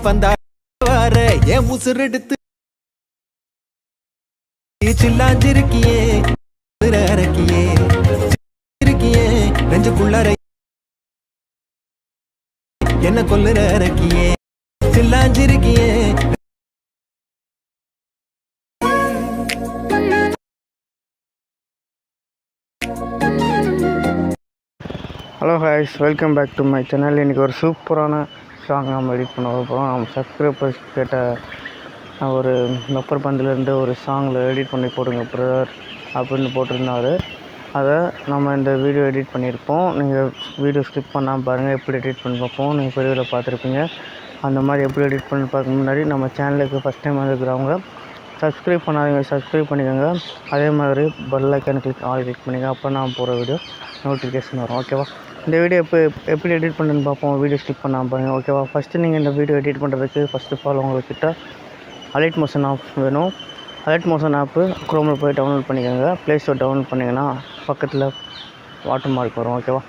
பந்தா வர என் உசுரெடுத்து சில்லாஞ்சிருக்கியே அரக்கியே இருக்கியே நெஞ்சுக்குள்ளற என்ன கொல்லுற அரக்கியே சில்லாஞ்சிருக்கியே. Hello guys, welcome back to my channel. இன்றைக்கி ஒரு சூப்பரான சாங் நம்ம எடிட் பண்ண போகிறோம். நம்ம சப்ஸ்கிரைபர்ஸ் கேட்ட ஒரு லப்பர் பந்திலேருந்து ஒரு சாங்கில் எடிட் பண்ணி போடுங்க பிரதர் அப்படின்னு போட்டிருந்தாரு. அதை நம்ம இந்த வீடியோ எடிட் பண்ணியிருப்போம். நீங்கள் வீடியோ ஸ்கிப் பண்ணாமல் பாருங்கள், எப்படி எடிட் பண்ணி பார்ப்போம். நீங்கள் வீடியோவில் பார்த்துருப்பீங்க. அந்த மாதிரி எப்படி எடிட் பண்ணி பார்க்க முன்னாடி நம்ம சேனலுக்கு ஃபஸ்ட் டைம் வந்துருக்கிறவங்க சப்ஸ்கிரைப் பண்ணாதீங்க, சப்ஸ்கிரைப் பண்ணிக்கோங்க. அதே மாதிரி பெல் ஐக்கான் ஆல் கிளிக் பண்ணிக்கோங்க. அப்போ நான் போகிற வீடியோ நோட்டிஃபிகேஷன் வரும். ஓகேவா? இந்த வீடியோ எப்படி எடிட் பண்ணுன்னு பார்ப்போம். வீடியோ ஸ்கிப் பண்ணாமல் பாருங்கள். ஓகேவா? ஃபஸ்ட்டு நீங்கள் இந்த வீடியோ எடிட் பண்ணுறதுக்கு ஃபஸ்ட் ஆஃப் ஆல் உங்கள்கிட்ட அலைட் மோஷன் ஆப் வேணும். அலைட் மோஷன் ஆப்பு குரோமில் போய் டவுன்லோட் பண்ணிக்கோங்க. ப்ளே ஸ்டோர் டவுன்லோட் பண்ணிங்கன்னா பக்கத்தில் வாட்டர் மார்க் வரும். ஓகேவா?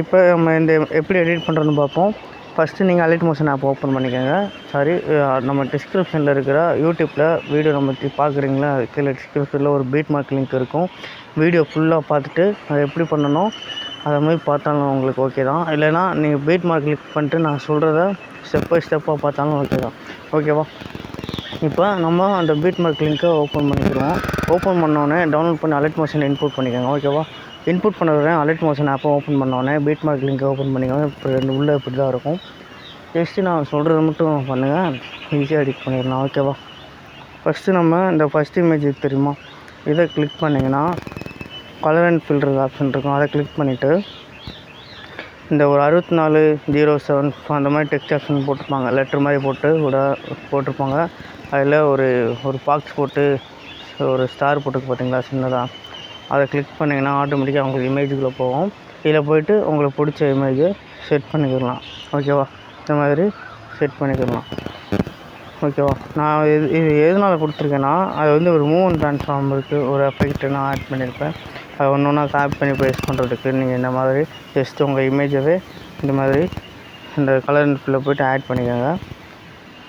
இப்போ நம்ம இந்த எப்படி எடிட் பண்ணுறதுன்னு பார்ப்போம். ஃபஸ்ட்டு நீங்கள் அலைட் மோஷன் ஆப் ஓப்பன் பண்ணிக்கோங்க. நம்ம டிஸ்கிரிப்ஷனில் இருக்கிற யூடியூப்பில் வீடியோ நம்ம பார்க்குறீங்களா, கீழே டிஸ்கிரிப்ஷனில் ஒரு பீட் மார்க் லிங்க் இருக்கும். வீடியோ ஃபுல்லாக பார்த்துட்டு அதை எப்படி பண்ணணும் அதை மாதிரி பார்த்தாலும் உங்களுக்கு ஓகே தான். இல்லைனா நீங்கள் பீட் மார்க் கிளிக் பண்ணிட்டு நான் சொல்கிறத ஸ்டெப் பை ஸ்டெப்பாக பார்த்தாலும் ஓகே தான். ஓகேவா? இப்போ நம்ம அந்த பீட் மார்க் லிங்க்கை ஓப்பன் பண்ணிக்கிறோம். ஓப்பன் பண்ணோடனே டவுன்லோட் பண்ணி அலைட் மோஷன் இன்புட் பண்ணிக்கோங்க. ஓகேவா? இன்புட் பண்ண அலைட் மோஷன் ஆப்பை ஓப்பன் பண்ணோடனே பீட் மார்க் லிங்க்கை ஓப்பன் பண்ணிக்கோங்க. இப்போ உள்ளே இப்படி தான் இருக்கும். ஜஸ்ட்டு நான் சொல்கிறது மட்டும் பண்ணுங்கள், ஈஸியாக எடிட் பண்ணிடலாம். ஓகேவா? ஃபஸ்ட்டு நம்ம இந்த ஃபஸ்ட் இமேஜ் தெரியுமா, இதை கிளிக் பண்ணிங்கன்னா கலர் அண்ட் ஃபில்டர் ஆப்ஷன் இருக்கும். அதை கிளிக் பண்ணிவிட்டு இந்த ஒரு 6407 அந்த மாதிரி டெக்ஸ்ட் ஆப்ஷன் போட்டிருப்பாங்க. லெட்டர் மாதிரி போட்டிருப்பாங்க. அதில் ஒரு பாக்ஸ் போட்டு ஒரு ஸ்டார் போட்டுருக்கு பார்த்தீங்களா சின்னதாக, அதை கிளிக் பண்ணிங்கன்னா ஆட்டோமேட்டிக்காக உங்களுக்கு இமேஜுக்குள்ளே போகும். இதில் போய்ட்டு உங்களுக்கு பிடிச்ச இமேஜை செட் பண்ணிக்கிடலாம். ஓகேவா? இந்த மாதிரி செட் பண்ணிக்கிடலாம். ஓகேவா? நான் இது எதனால் கொடுத்துருக்கேன்னா, அது ஒரு மூவ் அண்ட் ட்ரான்ஸ்ஃபார்ம் இருக்குது, ஒரு எஃபெக்ட் நான் ஆட் பண்ணியிருப்பேன். அது ஒன்று ஒன்றா காப்பி பண்ணி பேஸ்ட் பண்ணுறதுக்கு நீங்கள் இந்த மாதிரி ஜஸ்ட் உங்கள் இமேஜவே இந்த மாதிரி இந்த கலர் அண்ட் ஃபில்லில் போய்ட்டு ஆட் பண்ணிக்கோங்க.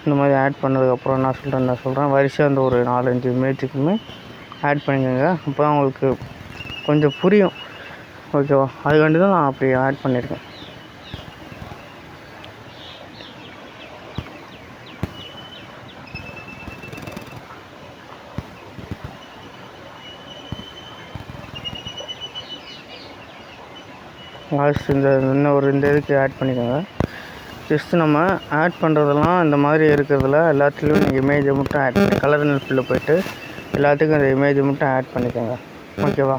இந்த மாதிரி ஆட் பண்ணதுக்கப்புறம் நான் சொல்கிறேன் வரிசையாக அந்த ஒரு 4-5 இமேஜுக்குமே ஆட் பண்ணிக்கோங்க. அப்போ தான் உங்களுக்கு கொஞ்சம் புரியும். ஓகேவா? அதுக்காண்டி தான் நான் அப்படி ஆட் பண்ணியிருக்கேன். லாஸ்ட் இந்த இதுக்கு ஆட் பண்ணிக்கோங்க. ஜஸ்ட்டு நம்ம ஆட் பண்ணுறதெல்லாம் இந்த மாதிரி இருக்கிறதுல எல்லாத்துலேயும் நீங்கள் இமேஜை மட்டும் ஆட் பண்ணி கலர் அண்ட் ஃபில்லில் போய்ட்டு எல்லாத்துக்கும் அந்த இமேஜை மட்டும் ஆட் பண்ணிக்கோங்க. ஓகேவா?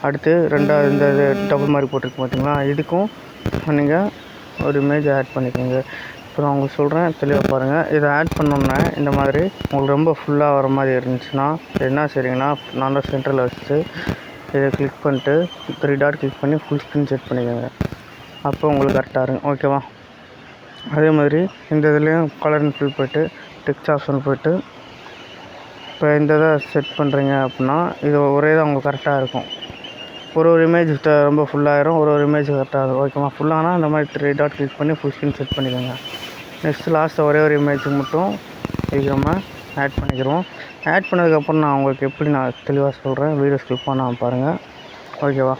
அடுத்து ரெண்டாவது இந்த டபுள் மாதிரி போட்டிருக்கு பார்த்தீங்களா, இதுக்கும் நீங்கள் ஒரு இமேஜ் ஆட் பண்ணிக்கோங்க. இப்போ நான் உங்களுக்கு சொல்கிறேன், தெளிவாக பாருங்கள். இதை ஆட் பண்ணோன்னே இந்த மாதிரி உங்களுக்கு ரொம்ப ஃபுல்லாக வர மாதிரி இருந்துச்சுன்னா என்ன செய்றீங்கன்னா, நான் தான் சென்டரில் வச்சுட்டு இதை கிளிக் பண்ணிட்டு 3 டாட் கிளிக் பண்ணி ஃபுல் ஸ்க்ரீன் செட் பண்ணிக்கோங்க. அப்போ உங்களுக்கு கரெக்டாக இருக்கும். ஓகேவா? அதே மாதிரி இந்த இதுலேயும் கலர் அண்ட் ஃபில் போய்ட்டு டெக்ஸ்ட் ஆப்ஷன் போய்ட்டு இப்போ இந்த இதை செட் பண்ணுறீங்க அப்படின்னா இது ஒரே தான் உங்களுக்கு கரெக்டாக இருக்கும். ஒரு இமேஜ் ரொம்ப ஃபுல்லாகிடும், ஒரு இமேஜ் கரெக்டாக இருக்கும். ஓகேவா? ஃபுல்லானால் இந்த மாதிரி 3 டாட் கிளிக் பண்ணி ஃபுல் ஸ்க்ரீன் செட் பண்ணிக்கோங்க. நெக்ஸ்ட்டு லாஸ்ட்டில் ஒரே ஒரு இமேஜுக்கு மட்டும் இதுக்கு நம்ம ஆட் பண்ணிக்கிறோம். ஆட் பண்ணதுக்கப்புறம் நான் உங்களுக்கு எப்படி நான் தெளிவாக சொல்கிறேன், வீடியோ ஸ்கிப் பண்ணாமல் பாருங்கள். ஓகேவா?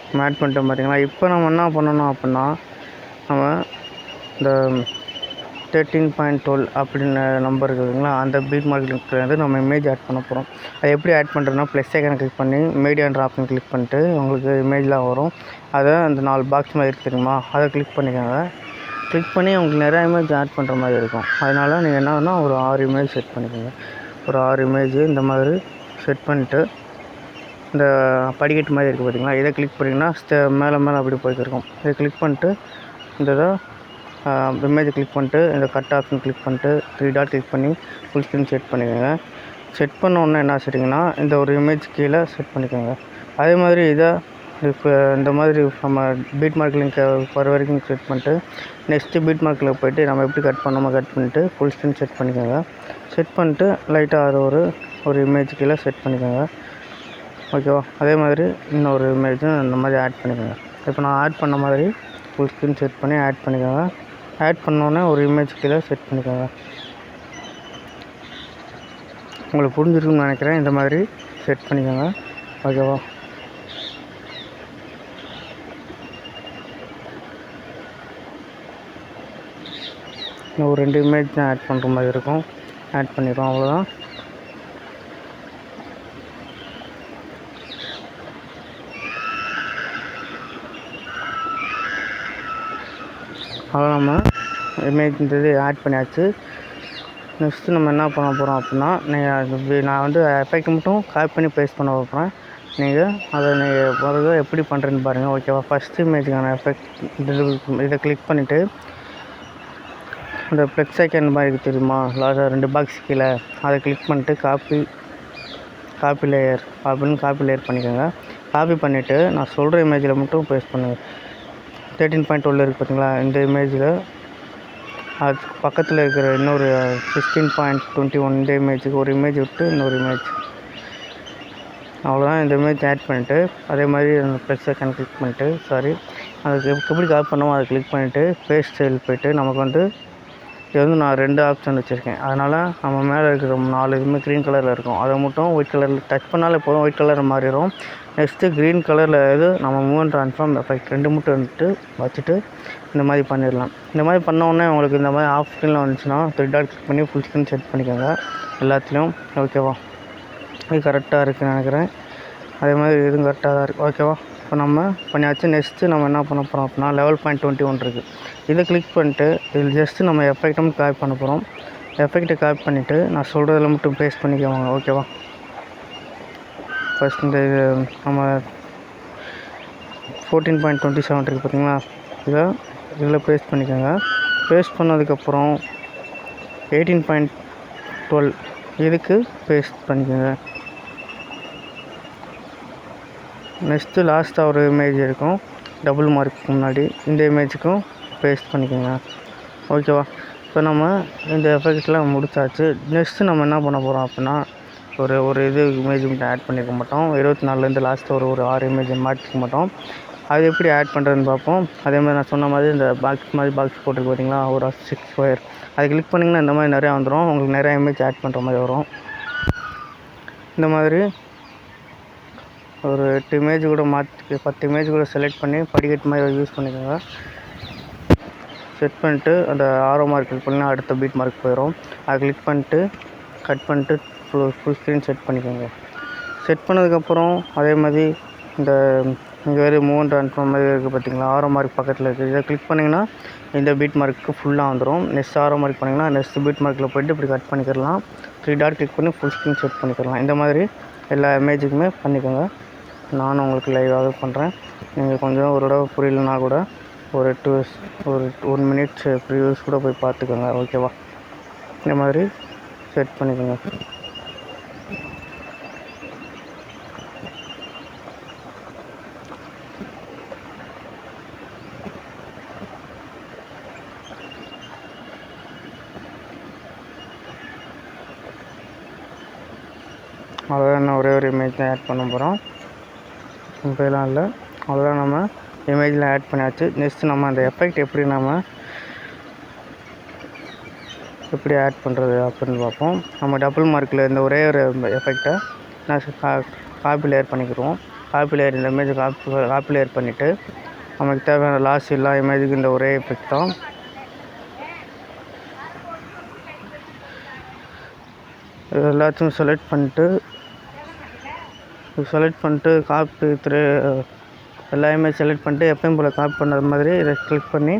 நம்ம ஆட் பண்ணிட்டோம் பார்த்தீங்களா. இப்போ நம்ம என்ன பண்ணணும் அப்படின்னா, நம்ம இந்த 13.12 அப்படின்னு நம்பர் இருக்குதுங்களா, அந்த பீட் மார்க் லிங்க்லேருந்து நம்ம இமேஜ் ஆட் பண்ண போகிறோம். அது எப்படி ஆட் பண்ணுறதுனா, ப்ளஸ் ஐக்கானை கிளிக் பண்ணி மீடியான்ற ஆப்ஷன் கிளிக் பண்ணிட்டு உங்களுக்கு இமேஜ்லாம் வரும். அதை அந்த 4 பாக்ஸ் மாதிரி இருக்குது தெரியுமா, அதை கிளிக் பண்ணிக்கோங்க. கிளிக் பண்ணி உங்களுக்கு நிறையா இமேஜ் ஆட் பண்ணுற மாதிரி இருக்கும். அதனால் நீங்கள் என்னன்னா ஒரு 6 இமேஜ் செட் பண்ணிக்கோங்க. ஒரு 6 இமேஜ் இந்த மாதிரி செட் பண்ணிட்டு இந்த படிக்கட்டு மாதிரி இருக்குது பார்த்தீங்களா, இதை கிளிக் பண்ணிங்கன்னா மேலே அப்படி போய்க்கிருக்கும். இதை கிளிக் பண்ணிட்டு இந்த இமேஜை கிளிக் பண்ணிட்டு இந்த கட் ஆப்ஷன் கிளிக் பண்ணிட்டு 3 டாட் கிளிக் பண்ணி ஃபுல் ஸ்க்ரீன் செட் பண்ணிக்கோங்க. செட் பண்ண உடனே என்ன செய்றீங்கன்னா, இந்த ஒரு இமேஜ் கீழே செட் பண்ணிக்கோங்க. அதே மாதிரி இதை இப்போ இந்த மாதிரி நம்ம பீட் மார்க் லிங்க்கை வரைக்கும் செட் பண்ணிட்டு நெக்ஸ்ட்டு பீட் மார்க்கில் போய்ட்டு நம்ம எப்படி கட் பண்ணோமோ கட் பண்ணிட்டு ஃபுல் ஸ்க்ரீன் செட் பண்ணிக்கோங்க. செட் பண்ணிட்டு லைட்டாக அது ஒரு இமேஜ் கீழே செட் பண்ணிக்கோங்க. ஓகேவா? அதே மாதிரி இன்னொரு இமேஜும் இந்த மாதிரி ஆட் பண்ணிக்கோங்க. இப்போ நான் ஆட் பண்ண மாதிரி ஃபுல் ஸ்க்ரீன் செட் பண்ணி ஆட் பண்ணிக்கோங்க. ஆட் பண்ணோன்னே ஒரு இமேஜ் கீழே செட் பண்ணிக்கோங்க. உங்களுக்கு புரிஞ்சிருக்குன்னு நினைக்கிறேன். இந்த மாதிரி செட் பண்ணிக்கோங்க. ஓகேவா? இன்னும் ஒரு 2 இமேஜ் தான் ஆட் பண்ணுற மாதிரி இருக்கும். ஆட் பண்ணிடுறோம். அவ்வளோதான். அவ்வளோ நம்ம இமேஜ் இந்த இது ஆட் பண்ணியாச்சு. நெக்ஸ்ட்டு நம்ம என்ன பண்ண போகிறோம் அப்படின்னா, நான் வந்து எஃபெக்ட் மட்டும் காப்பி பண்ணி பேஸ்ட் பண்ண வைப்பேன். நீங்கள் முதல்ல எப்படி பண்ணுறேன்னு பாருங்கள். ஓகேவா? ஃபஸ்ட்டு இமேஜுக்கான எஃபெக்ட் இதை கிளிக் பண்ணிவிட்டு இந்த ப்ளஸ் ஐக்கான் மாதிரி தெரியுமா, லாஸ்ட்டாக 2 பாக்ஸ் கீழே அதை கிளிக் பண்ணிட்டு காப்பி லேயர் அப்படின்னு காப்பி லேயர் பண்ணிக்கோங்க. காப்பி பண்ணிவிட்டு நான் சொல்கிற இமேஜில் மட்டும் பேஸ்ட் பண்ணுங்கள். 13.12 இருக்குது பார்த்தீங்களா, இந்த இமேஜில் அது பக்கத்தில் இருக்கிற இன்னொரு 16.21 இந்த இமேஜுக்கு ஒரு இமேஜ் விட்டு இன்னொரு இமேஜ். அவ்வளோதான். இந்த இமேஜ் ஆட் பண்ணிவிட்டு அதே மாதிரி அந்த ப்ளஸ் ஐக்கான் கிளிக் பண்ணிவிட்டு அதுக்கு எப்படி காப்பி பண்ணோமோ அதை கிளிக் பண்ணிவிட்டு பேஸ்ட் ஸ்டைல் போய்ட்டு நமக்கு வந்து இது வந்து நான் 2 ஆப்ஷன் வச்சுருக்கேன். அதனால் நம்ம மேலே இருக்கிற 4 இதுவுமே க்ரீன் கலரில் இருக்கும். அதை மட்டும் ஒயிட் கலரில் டச் பண்ணாலே போதும், ஒயிட் கலர் மாறிடும். நெக்ஸ்ட்டு க்ரீன் கலரில் நம்ம மூவ் ட்ரான்ஸ்ஃபார்ம் எஃபெக்ட் 2 மட்டும் வச்சுட்டு இந்த மாதிரி பண்ணிடலாம். இந்த மாதிரி பண்ணோடனே உங்களுக்கு இந்த மாதிரி ஆஃப் ஸ்க்ரீனில் வந்துச்சுன்னா 3 டாட் கிளிக் பண்ணி ஃபுல் ஸ்க்ரீன் செட் பண்ணிக்கோங்க எல்லாத்துலேயும். ஓகேவா? இது கரெக்டாக இருக்குதுன்னு நினைக்கிறேன். அதே மாதிரி இதுவும் கரெக்டாக தான் இருக்குது. ஓகேவா? இப்போ நம்ம பண்ணியாச்சு. நெக்ஸ்ட்டு நம்ம என்ன பண்ண போகிறோம் அப்படின்னா level.21 இருக்குது. இதை கிளிக் பண்ணிட்டு இதில் ஜஸ்ட்டு நம்ம எஃபெக்ட்டை மட்டும் காப்பி பண்ண போகிறோம். எஃபெக்ட்டை காப்பி பண்ணிவிட்டு நான் சொல்கிறதில் மட்டும் பேஸ்ட் பண்ணிக்கோங்க. ஓகேவா? ஃபஸ்ட் இந்த இது நம்ம 14.27 இருக்குது பார்த்தீங்களா, இதில் பேஸ்ட் பண்ணிக்கோங்க. பேஸ்ட் பண்ணதுக்கப்புறம் 18.12 இதுக்கு பேஸ்ட் பண்ணிக்கோங்க. நெக்ஸ்ட்டு லாஸ்ட்டாக ஒரு இமேஜ் இருக்கும் டபுள் மார்க்கு முன்னாடி, இந்த இமேஜுக்கும் பேஸ்ட் பண்ணிக்கோங்க. ஓகேவா? இப்போ நம்ம இந்த எஃபெக்ட்லாம் முடிச்சாச்சு. நெக்ஸ்ட்டு நம்ம என்ன பண்ண போகிறோம் அப்படின்னா ஒரு இமேஜ் மட்டும் ஆட் பண்ணியிருக்க மாட்டோம். 24லேருந்து லாஸ்ட்டு ஒரு 6 இமேஜ் மாற்றிக்க மாட்டோம். அது எப்படி ஆட் பண்ணுறதுன்னு பார்ப்போம். அதே மாதிரி நான் சொன்ன மாதிரி இந்த பாக்ஸ் போட்டிருக்கு பார்த்தீங்களா, ஒரு 6 ஸ்கொயர், அதை கிளிக் பண்ணிங்கன்னா இந்த மாதிரி நிறையா வந்துடும். உங்களுக்கு நிறையா இமேஜ் ஆட் பண்ணுற மாதிரி வரும். இந்த மாதிரி ஒரு 8 இமேஜ் கூட 10 இமேஜ் கூட செலக்ட் பண்ணி படிக்கட்டு மாதிரி யூஸ் பண்ணிக்கோங்க. செட் பண்ணிட்டு அந்த ஆரோ மார்க் கிளிக் பண்ணிங்கன்னா அடுத்த பீட் மார்க் போயிடும். அதை கிளிக் பண்ணிட்டு கட் பண்ணிட்டு ஃபுல் ஸ்க்ரீன் செட் பண்ணிக்கோங்க. செட் பண்ணதுக்கப்புறம் அதே மாதிரி இந்த இங்கே வேறு மூவ் ட்ரான்ஸ்ஃபார்ம் மாதிரி இருக்குது பார்த்தீங்களா, ஆரோ மார்க் பக்கத்தில் இருக்குது. இதை கிளிக் பண்ணிங்கன்னா இந்த பீட் மார்க்கு ஃபுல்லாக வந்துடும். நெக்ஸ்ட் ஆரோ மார்க் பண்ணிங்கன்னா நெக்ஸ்ட் பீட் மார்க்கில் போய்ட்டு இப்படி கட் பண்ணிக்கிறலாம். 3 டாட் கிளிக் பண்ணி ஃபுல் ஸ்க்ரீன் செட் பண்ணிக்கிறலாம். இந்த மாதிரி எல்லா இமேஜுக்குமே பண்ணிக்கோங்க. நானும் உங்களுக்கு லைவாகவே பண்ணுறேன். நீங்கள் கொஞ்சம் ஒரு தடவை புரியலனா கூட ஒரு 1 மினிட்ஸ் ப்ரீவியூஸ் கூட போய் பார்த்துக்கோங்க. ஓகேவா? இந்த மாதிரி செட் பண்ணிக்கோங்க. அவ்வளோதான். நான் ஒரே ஒரு இமேஜ் தான் ஆட் பண்ண போகிறோம். இப்போலாம் இல்லை, அவ்வளோதான். நம்ம இமேஜில் ஆட் பண்ணியாச்சு. நெக்ஸ்ட்டு நம்ம அந்த எஃபெக்ட் எப்படி ஆட் பண்ணுறது அப்படின்னு பார்ப்போம். நம்ம டபுள் மார்க்கில் இந்த ஒரே ஒரு எஃபெக்டை நான் காப்பி லேயர் பண்ணிக்கிடுவோம். காப்பி லேயர் இந்த இமேஜை காப்பி லேயர் பண்ணிவிட்டு நமக்கு தேவையான லாஸ்ட் எல்லா இமேஜுக்கு இந்த ஒரே எஃபெக்ட் தான். இது எல்லாத்தையும் செலக்ட் பண்ணிட்டு காப்பி எல்லா இமேஜ் செலக்ட் பண்ணிட்டு எப்பயும் போல் காப்பி பண்ணுறது மாதிரி இதை கிளிக் பண்ணி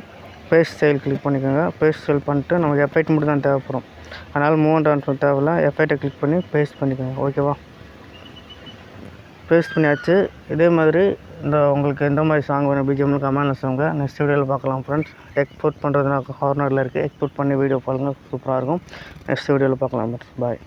பேஸ்ட் ஸ்டைல் கிளிக் பண்ணிக்கோங்க. பேஸ்ட் ஸ்டைல் பண்ணிட்டு நமக்கு எஃபெக்ட் மட்டும் தான் தேவைப்படும். அதனால் மூவ் ட்ரான்ஸ்ஃபார்ம் தேவையில்ல. எஃபெக்டை கிளிக் பண்ணி பேஸ்ட் பண்ணிக்கோங்க. ஓகேவா? பேஸ்ட் பண்ணியாச்சு. இதே மாதிரி உங்களுக்கு எந்த மாதிரி சாங் வேணும் பிஜிஎம்னு கமெண்ட்டில் சொல்லுங்க. நெக்ஸ்ட் வீடியோவில் பார்க்கலாம் ஃப்ரெண்ட்ஸ். எக்ஸ்போர்ட் பண்ணுறதுனா கார்னரில் இருக்குது. எக்ஸ்போர்ட் பண்ணி வீடியோ பாருங்கள், சூப்பராக இருக்கும். நெக்ஸ்ட் வீடியோவில் பார்க்கலாம் ஃப்ரெண்ட்ஸ். பாய்.